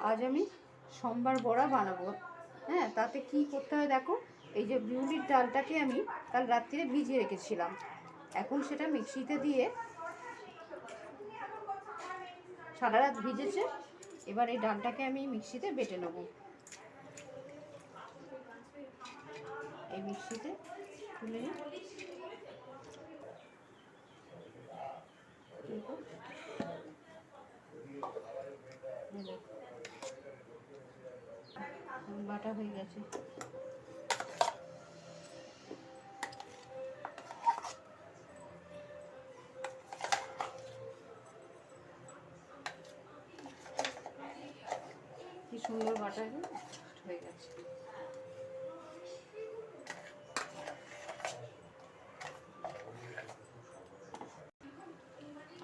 আজ আমি সোমবার বড়া বানাবো। হ্যাঁ, তাতে কি করতে হয় দেখো। এই যে বিউলির ডালটাকে আমি কাল রাত্রিরে ভিজিয়ে রেখেছিলাম, এখন সেটা মিক্সিতে দিয়ে, সারা রাত ভিজেছে, এবার এই ডালটাকে আমি মিক্সিতে বেটে নেব। এই মিক্সিতে তুলে নিই। বাটা হয়ে গেছে। কি সুন্দর বাটা হয়ে গেছে।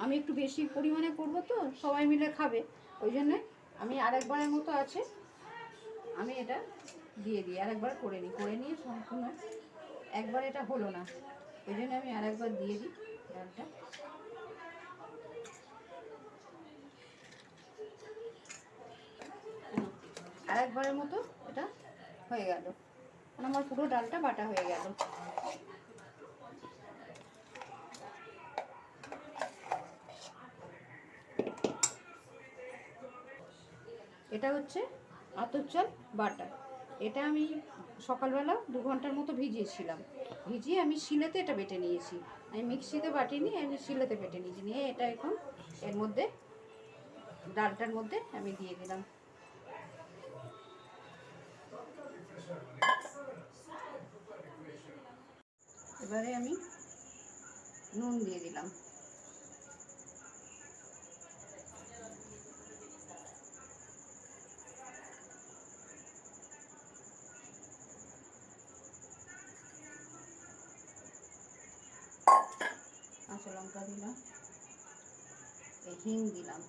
আমি একটু বেশি পরিমাণে করব তো, সবাই মিলে খাবে, ওই জন্যে আমি আরেকবারের মতো আছে, আমি এটা দিয়ে দিই, আরেকবার করে নিয়ে সম্পূর্ণ। একবার এটা হলো না, ওই জন্য আমি আরেকবার দিয়ে দিই ডালটা। আরেকবারের মতো এটা হয়ে গেল, আমার পুরো ডালটা বাটা হয়ে গেল। এটা হচ্ছে আতপ চাল বাটা। এটা আমি সকালবেলা 2 ঘন্টার মতো ভিজিয়েছিলাম, ভিজিয়ে আমি শিলেতে এটা বেটে নিয়েছি। আমি মিক্সিতে বাটিনি, আমি শিলেতে বেটে নিয়েছি। নিয়ে এটা এখন এর মধ্যে, ডালটার মধ্যে আমি দিয়ে দিলাম। এবারে আমি নুন দিয়ে দিলাম। কাঁচা লঙ্কা দিলাম, এই হিং দিলাম।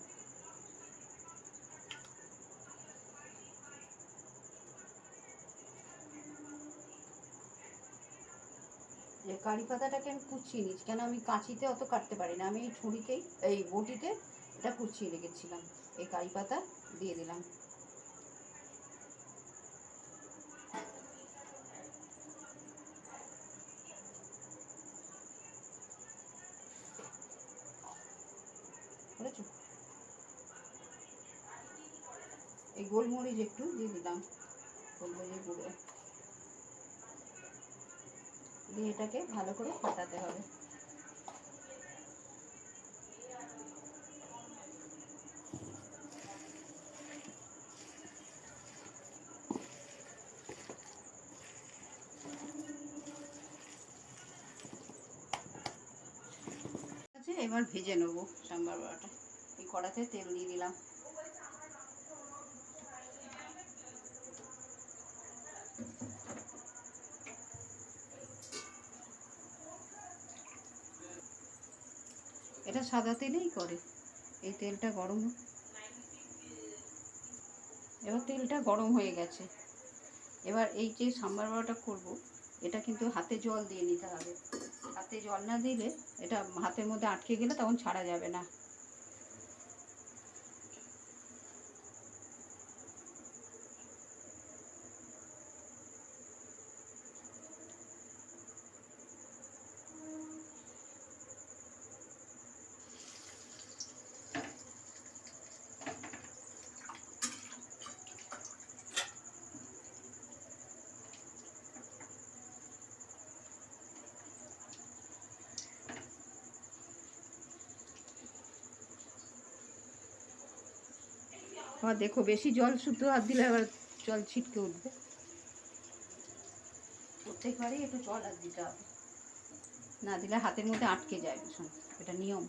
যে কারি পাতাটাকে আমি কুচিয়ে নিচ্ছি, কেন আমি কাঁচিতে অত কাটতে পারি না, আমি এই ছুরিতেই, এই বটিতে এটা কুচিয়ে রেখেছিলাম। এই কারি পাতা দিয়ে দিলাম। বুঝেছো? এই গোলমরিচ একটু দিয়ে দিলাম, গোলমরিচ গুঁড়ো দিয়ে এটাকে ভালো করে ফাটাতে হবে। এবার ভেজে নেবো সাম্বার বড়াটা। এই কড়াতে তেল দিয়ে দিলাম। এটা সাদা তেলেই করে। এই তেলটা গরম, এবার তেলটা গরম হয়ে গেছে। এবার এই যে সাম্বার বড়াটা করবো, এটা কিন্তু হাতে জল দিয়ে নিতে হবে। হাতে জল না দিলে এটা হাতের মধ্যে আটকে গেলে তখন ছাড়া যাবে না। আবার দেখো, বেশি জল শুদ্ধ হাত দিলে আবার জল ছিটকে উঠবে। প্রত্যেকবারই একটু জল হাত দিতে হবে, না দিলে হাতের মধ্যে আটকে যায় ভীষণ, এটা নিয়ম।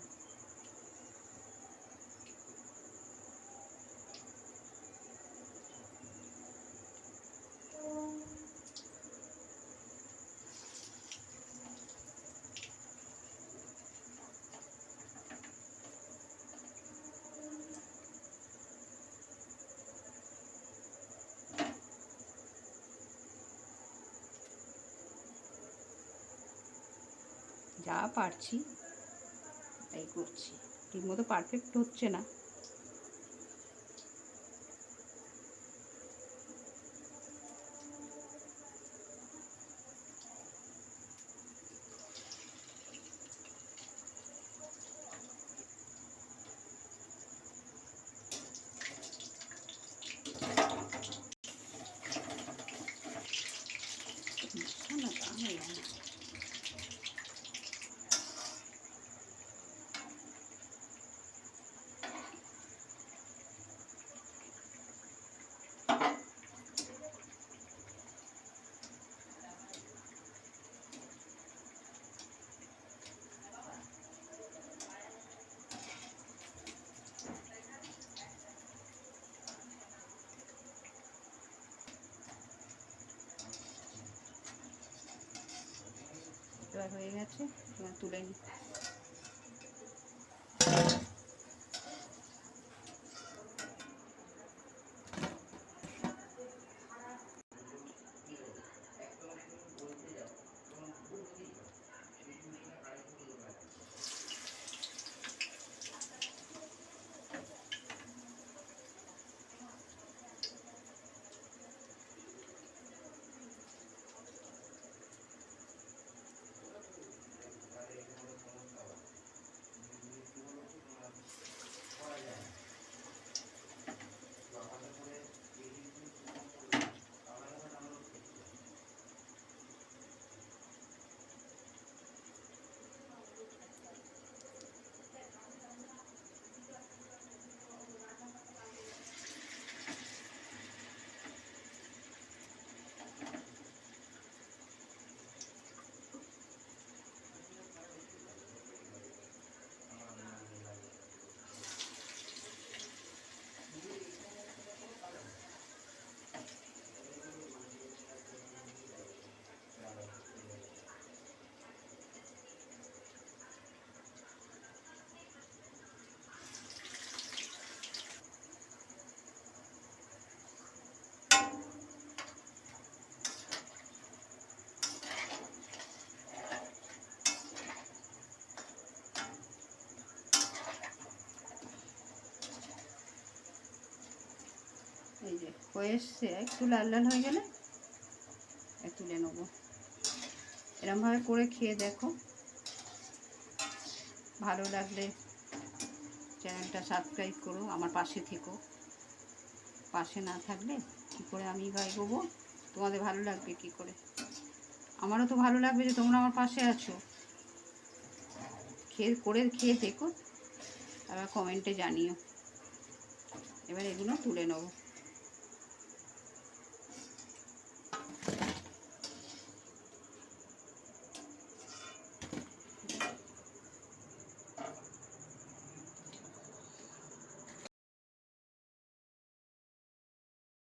যা পারছি তাই করছি, ঠিকমতো পারফেক্ট হচ্ছে না। প্রায় হয়ে গেছে, এবার তুলে নিই। এই যে হয়ে এসছে, একটু লাল লাল হয়ে গেলে তুলে নেবো। এরমভাবে করে খেয়ে দেখো, ভালো লাগলে চ্যানেলটা সাবস্ক্রাইব করো, আমার পাশে থেকো। পাশে না থাকলে কী করে আমি বা এগোবো? তোমাদের ভালো লাগবে কি করে? আমারও তো ভালো লাগবে যে তোমরা আমার পাশে আছো। খেয়ে দেখো, আবার কমেন্টে জানিও। এবার এগুলো তুলে নেবো।